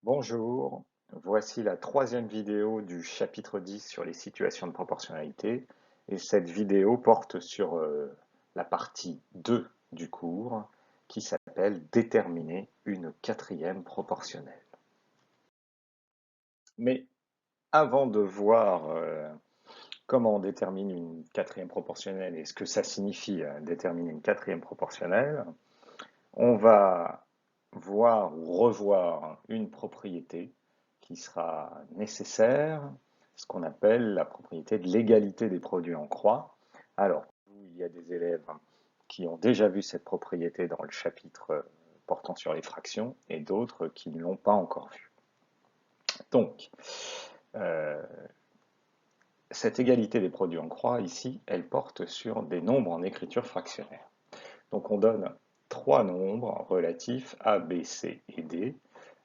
Bonjour, voici la troisième vidéo du chapitre 10 sur les situations de proportionnalité et cette vidéo porte sur la partie 2 du cours qui s'appelle Déterminer une quatrième proportionnelle. Mais avant de voir comment on détermine une quatrième proportionnelle et ce que ça signifie déterminer une quatrième proportionnelle, on va voir ou revoir une propriété qui sera nécessaire, ce qu'on appelle la propriété de l'égalité des produits en croix. Alors, il y a des élèves qui ont déjà vu cette propriété dans le chapitre portant sur les fractions et d'autres qui ne l'ont pas encore vue. Donc, euh, cette égalité des produits en croix, ici, elle porte sur des nombres en écriture fractionnaire. Donc on donne trois nombres relatifs à B, C et D,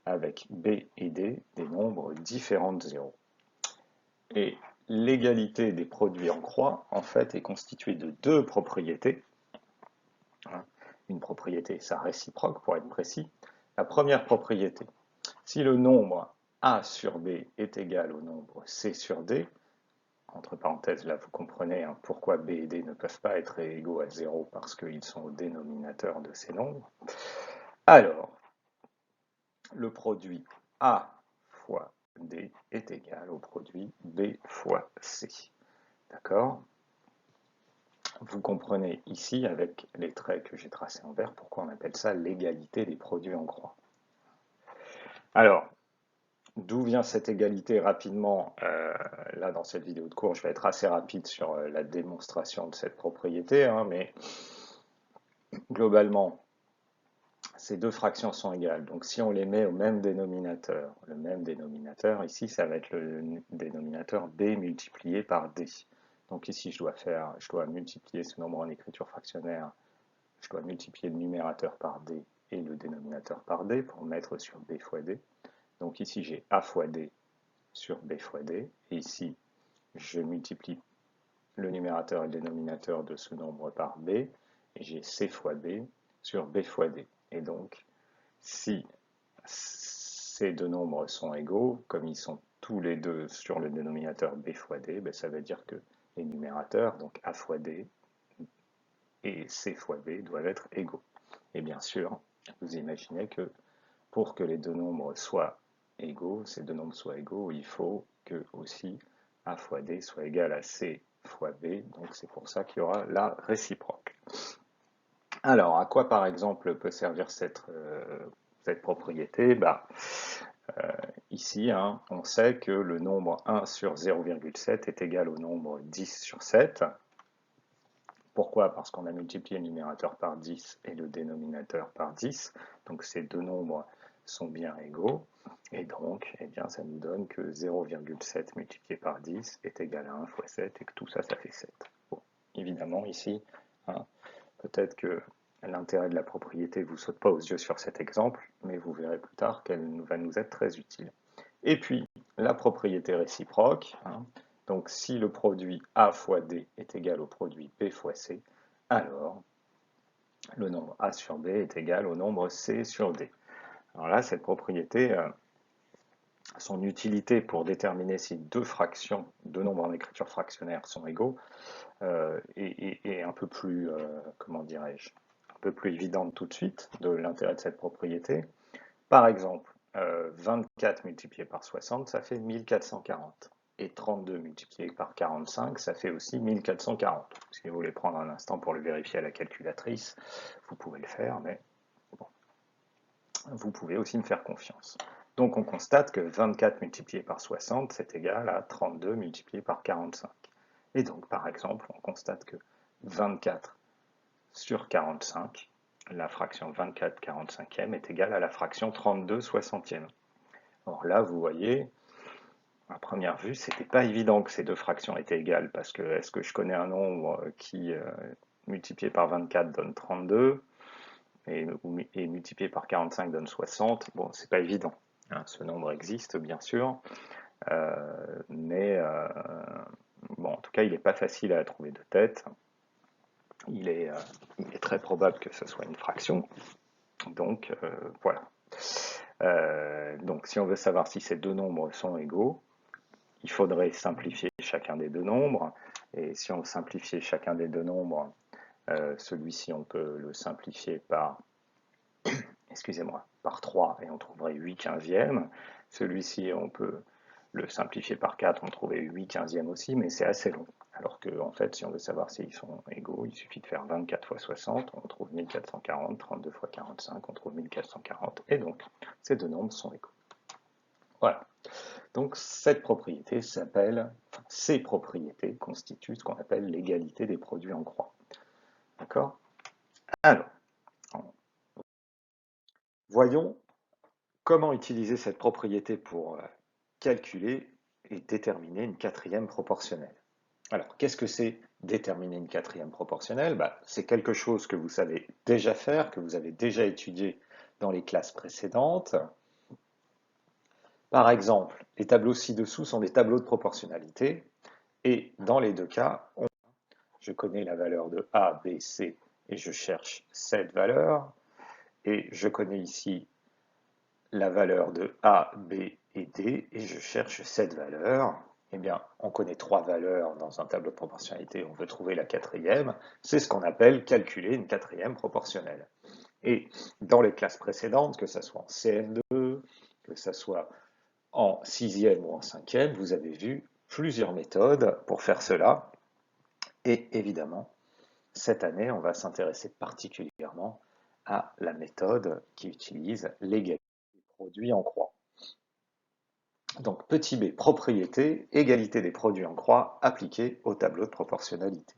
avec B et D des nombres différents de 0. Et l'égalité des produits en croix, en fait, est constituée de deux propriétés. Une propriété, sa réciproque, pour être précis. La première propriété, si le nombre A sur B est égal au nombre C sur D, entre parenthèses, là vous comprenez pourquoi B et D ne peuvent pas être égaux à 0 parce qu'ils sont au dénominateur de ces nombres. Alors, le produit A fois D est égal au produit B fois C. D'accord? Vous comprenez ici, avec les traits que j'ai tracés en vert, pourquoi on appelle ça l'égalité des produits en croix. Alors, d'où vient cette égalité rapidement? Là, dans cette vidéo de cours, je vais être assez rapide sur la démonstration de cette propriété, mais globalement, ces deux fractions sont égales. Donc si on les met au même dénominateur, le même dénominateur, ici, ça va être le dénominateur b multiplié par d. Donc ici, je dois multiplier ce nombre en écriture fractionnaire, je dois multiplier le numérateur par d et le dénominateur par d pour mettre sur b fois d. Donc ici, j'ai a fois d sur b fois d. Et ici, je multiplie le numérateur et le dénominateur de ce nombre par b. Et j'ai c fois b sur b fois d. Et donc, si ces deux nombres sont égaux, comme ils sont tous les deux sur le dénominateur b fois d, ça veut dire que les numérateurs, donc a fois d et c fois b, doivent être égaux. Et bien sûr, vous imaginez que pour que les deux nombres soient égaux, ces deux nombres soient égaux, il faut que aussi a fois d soit égal à c fois b, donc c'est pour ça qu'il y aura la réciproque. Alors, à quoi par exemple peut servir cette propriété? Ici, on sait que le nombre 1 sur 0,7 est égal au nombre 10 sur 7. Pourquoi? Parce qu'on a multiplié le numérateur par 10 et le dénominateur par 10. Donc ces deux nombres sont bien égaux. Et donc, ça nous donne que 0,7 multiplié par 10 est égal à 1 fois 7 et que tout ça, ça fait 7. Bon, évidemment, ici, peut-être que l'intérêt de la propriété ne vous saute pas aux yeux sur cet exemple, mais vous verrez plus tard qu'elle va nous être très utile. Et puis, la propriété réciproque, donc si le produit A fois D est égal au produit B fois C, alors le nombre A sur B est égal au nombre C sur D. Alors là, cette propriété, son utilité pour déterminer si deux fractions, deux nombres en écriture fractionnaire sont égaux, est un peu plus, comment dirais-je, un peu plus évidente tout de suite de l'intérêt de cette propriété. Par exemple, 24 multiplié par 60, ça fait 1440. Et 32 multiplié par 45, ça fait aussi 1440. Si vous voulez prendre un instant pour le vérifier à la calculatrice, vous pouvez le faire, mais bon, vous pouvez aussi me faire confiance. Donc on constate que 24 multiplié par 60, c'est égal à 32 multiplié par 45. Et donc, par exemple, on constate que 24 sur 45, la fraction 24 45e est égale à la fraction 32 60e. Or là, vous voyez, à première vue, c'était pas évident que ces deux fractions étaient égales, parce que est-ce que je connais un nombre qui, multiplié par 24 donne 32, et multiplié par 45 donne 60? Bon, c'est pas évident. Ce nombre existe, bien sûr, mais bon, en tout cas, il n'est pas facile à trouver de tête. Il est très probable que ce soit une fraction. Donc, voilà. Donc si on veut savoir si ces deux nombres sont égaux, il faudrait simplifier chacun des deux nombres. Et si on simplifie chacun des deux nombres, celui-ci on peut le simplifier par, excusez-moi, par 3 et on trouverait 8 quinzièmes. Celui-ci on peut le simplifier par 4, on trouverait 8 quinzièmes aussi, mais c'est assez long. Alors que, en fait, si on veut savoir s'ils sont égaux, il suffit de faire 24 fois 60, on trouve 1440, 32 fois 45, on trouve 1440, et donc ces deux nombres sont égaux. Voilà. Donc cette propriété s'appelle, ces propriétés constituent ce qu'on appelle l'égalité des produits en croix. D'accord? Alors, voyons comment utiliser cette propriété pour calculer et déterminer une quatrième proportionnelle. Alors, qu'est-ce que c'est déterminer une quatrième proportionnelle? C'est quelque chose que vous savez déjà faire, que vous avez déjà étudié dans les classes précédentes. Par exemple, les tableaux ci-dessous sont des tableaux de proportionnalité, et dans les deux cas, je connais la valeur de A, B, C, et je cherche cette valeur, et je connais ici la valeur de A, B et D, et je cherche cette valeur. Eh bien, on connaît trois valeurs dans un tableau de proportionnalité, on veut trouver la quatrième, c'est ce qu'on appelle calculer une quatrième proportionnelle. Et dans les classes précédentes, que ce soit en CM2, que ce soit en 6e ou en 5e, vous avez vu plusieurs méthodes pour faire cela. Et évidemment, cette année, on va s'intéresser particulièrement à la méthode qui utilise l'égalité des produits en croix. Donc petit b, propriété, égalité des produits en croix appliquée au tableau de proportionnalité.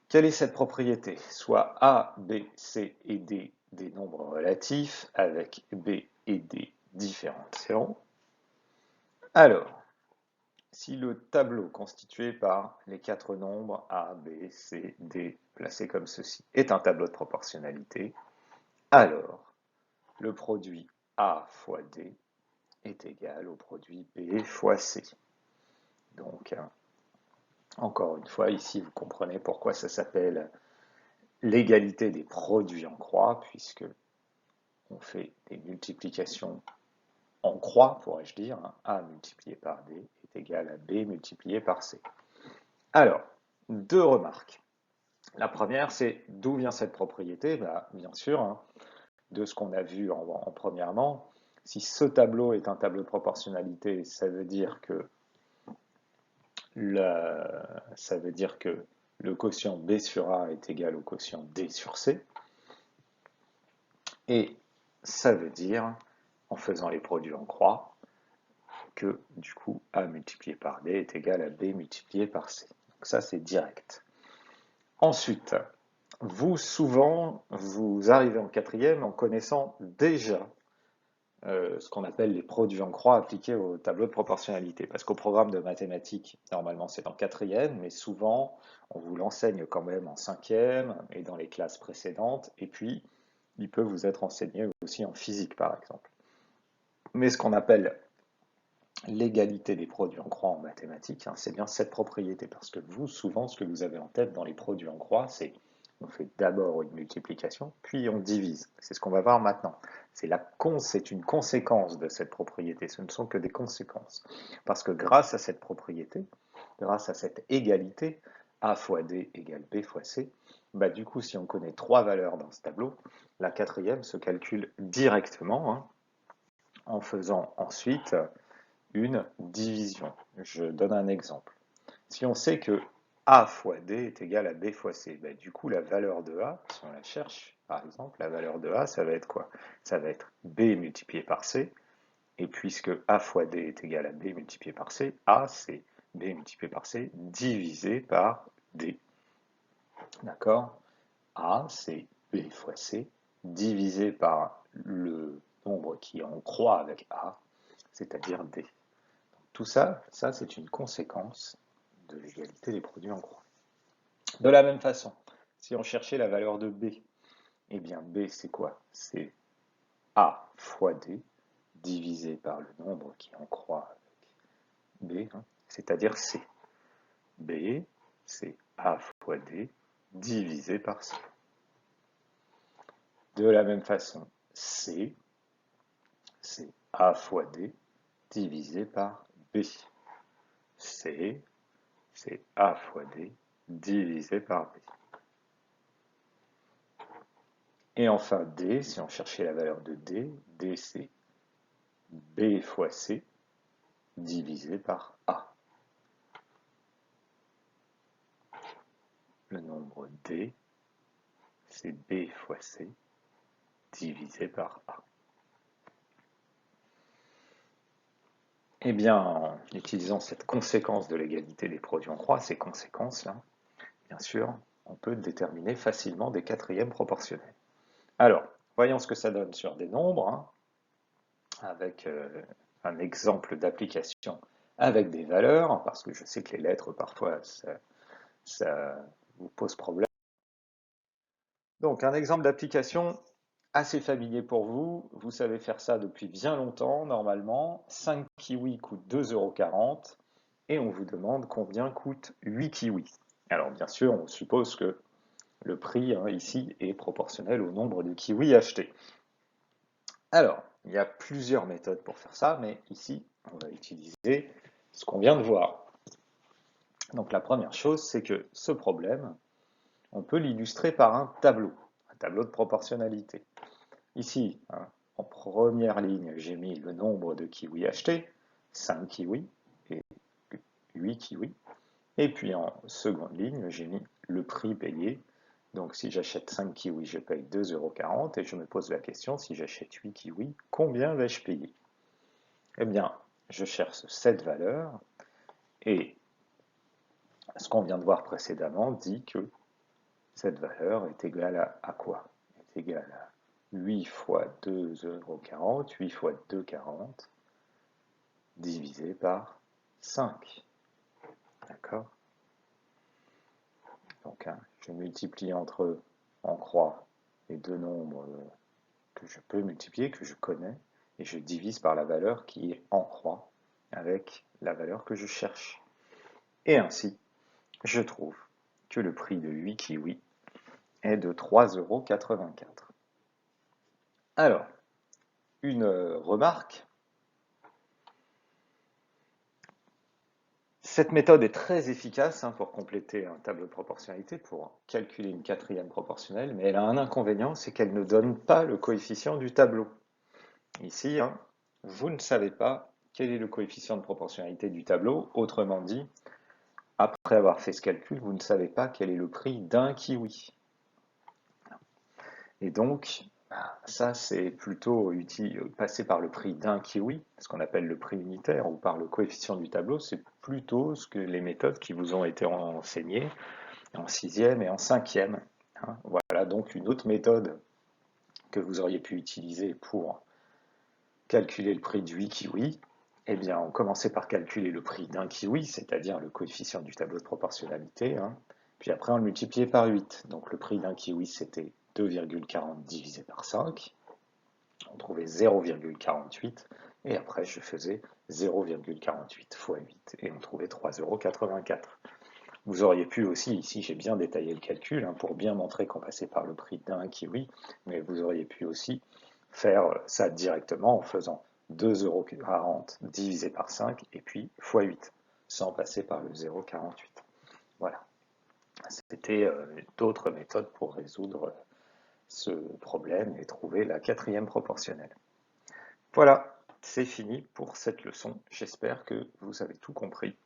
Quelle est cette propriété? Soit A, B, C et D des nombres relatifs avec B et D différentiels. Alors, si le tableau constitué par les quatre nombres A, B, C, D placés comme ceci est un tableau de proportionnalité, alors le produit A fois D est égal au produit B fois C. Donc, encore une fois, ici, vous comprenez pourquoi ça s'appelle l'égalité des produits en croix, puisque on fait des multiplications en croix, pourrais-je dire. A multiplié par D est égal à B multiplié par C. Alors, deux remarques. La première, c'est d'où vient cette propriété? Bien sûr, de ce qu'on a vu en premièrement. Si ce tableau est un tableau de proportionnalité, ça veut dire que le quotient B sur A est égal au quotient D sur C. Et ça veut dire, en faisant les produits en croix, que du coup A multiplié par D est égal à B multiplié par C. Donc ça, c'est direct. Ensuite, souvent, vous arrivez en quatrième en connaissant déjà ce qu'on appelle les produits en croix appliqués au tableau de proportionnalité. Parce qu'au programme de mathématiques, normalement c'est en quatrième, mais souvent on vous l'enseigne quand même en cinquième et dans les classes précédentes, et puis il peut vous être enseigné aussi en physique par exemple. Mais ce qu'on appelle l'égalité des produits en croix en mathématiques, c'est bien cette propriété, parce que vous, souvent, ce que vous avez en tête dans les produits en croix, c'est on fait d'abord une multiplication, puis on divise. C'est ce qu'on va voir maintenant. C'est une conséquence de cette propriété, ce ne sont que des conséquences. Parce que grâce à cette propriété, grâce à cette égalité, A fois D égale B fois C, du coup, si on connaît trois valeurs dans ce tableau, la quatrième se calcule directement en faisant ensuite une division. Je donne un exemple. Si on sait que A fois D est égal à B fois C, du coup la valeur de A, si on la cherche par exemple, la valeur de A, ça va être quoi? Ça va être B multiplié par C, et puisque A fois D est égal à B multiplié par C, A c'est B multiplié par C divisé par D. D'accord? A c'est B fois C divisé par le nombre qui est en croix avec A, c'est-à-dire D. Tout ça, c'est une conséquence de l'égalité des produits en croix. De la même façon, si on cherchait la valeur de B, eh bien B c'est quoi? C'est A fois D divisé par le nombre qui est en croix avec B, c'est-à-dire C. B c'est A fois D divisé par C. De la même façon, C, c'est A fois D divisé par B. C, c'est A fois D divisé par B. Et enfin D, si on cherchait la valeur de D, D c'est B fois C divisé par A. Le nombre D, c'est B fois C divisé par A. Eh bien, en utilisant cette conséquence de l'égalité des produits en croix, ces conséquences-là, bien sûr, on peut déterminer facilement des quatrièmes proportionnels. Alors, voyons ce que ça donne sur des nombres, hein, avec un exemple d'application avec des valeurs, parce que je sais que les lettres, parfois, ça vous pose problème. Donc, un exemple d'application assez familier pour vous. Vous savez faire ça depuis bien longtemps, normalement. 5 kiwis coûtent 2,40 € et on vous demande combien coûte 8 kiwis. Alors, bien sûr, on suppose que le prix ici est proportionnel au nombre de kiwis achetés. Alors, il y a plusieurs méthodes pour faire ça, mais ici, on va utiliser ce qu'on vient de voir. Donc, la première chose, c'est que ce problème, on peut l'illustrer par un tableau de proportionnalité. Ici, en première ligne, j'ai mis le nombre de kiwis achetés, 5 kiwis et 8 kiwis. Et puis en seconde ligne, j'ai mis le prix payé. Donc si j'achète 5 kiwis, je paye 2,40 € et je me pose la question, si j'achète 8 kiwis, combien vais-je payer? Eh bien, je cherche cette valeur et ce qu'on vient de voir précédemment dit que cette valeur est égale à quoi? Est égale à 8 fois 2,40 €, 8 fois 2,40 divisé par 5. D'accord? Donc, je multiplie entre eux en croix les deux nombres que je peux multiplier, que je connais, et je divise par la valeur qui est en croix avec la valeur que je cherche. Et ainsi, je trouve que le prix de 8 kiwis est de 3,84 €. Alors, une remarque. Cette méthode est très efficace pour compléter un tableau de proportionnalité, pour calculer une quatrième proportionnelle, mais elle a un inconvénient, c'est qu'elle ne donne pas le coefficient du tableau. Ici, vous ne savez pas quel est le coefficient de proportionnalité du tableau, autrement dit, après avoir fait ce calcul, vous ne savez pas quel est le prix d'un kiwi. Et donc, ça c'est plutôt utile, passer par le prix d'un kiwi, ce qu'on appelle le prix unitaire, ou par le coefficient du tableau, c'est plutôt ce que les méthodes qui vous ont été enseignées en 6e et en 5e. Voilà donc une autre méthode que vous auriez pu utiliser pour calculer le prix de 8 kiwis. Eh bien, on commençait par calculer le prix d'un kiwi, c'est-à-dire le coefficient du tableau de proportionnalité, puis après on le multipliait par 8. Donc le prix d'un kiwi c'était 2,40 divisé par 5. On trouvait 0,48 et après je faisais 0,48 fois 8 et on trouvait 3,84 €. Vous auriez pu aussi, ici j'ai bien détaillé le calcul pour bien montrer qu'on passait par le prix d'un kiwi, mais vous auriez pu aussi faire ça directement en faisant 2,40 € divisé par 5 et puis fois 8, sans passer par le 0,48. Voilà. C'était d'autres méthodes pour résoudre ce problème et trouver la quatrième proportionnelle. Voilà, c'est fini pour cette leçon. J'espère que vous avez tout compris.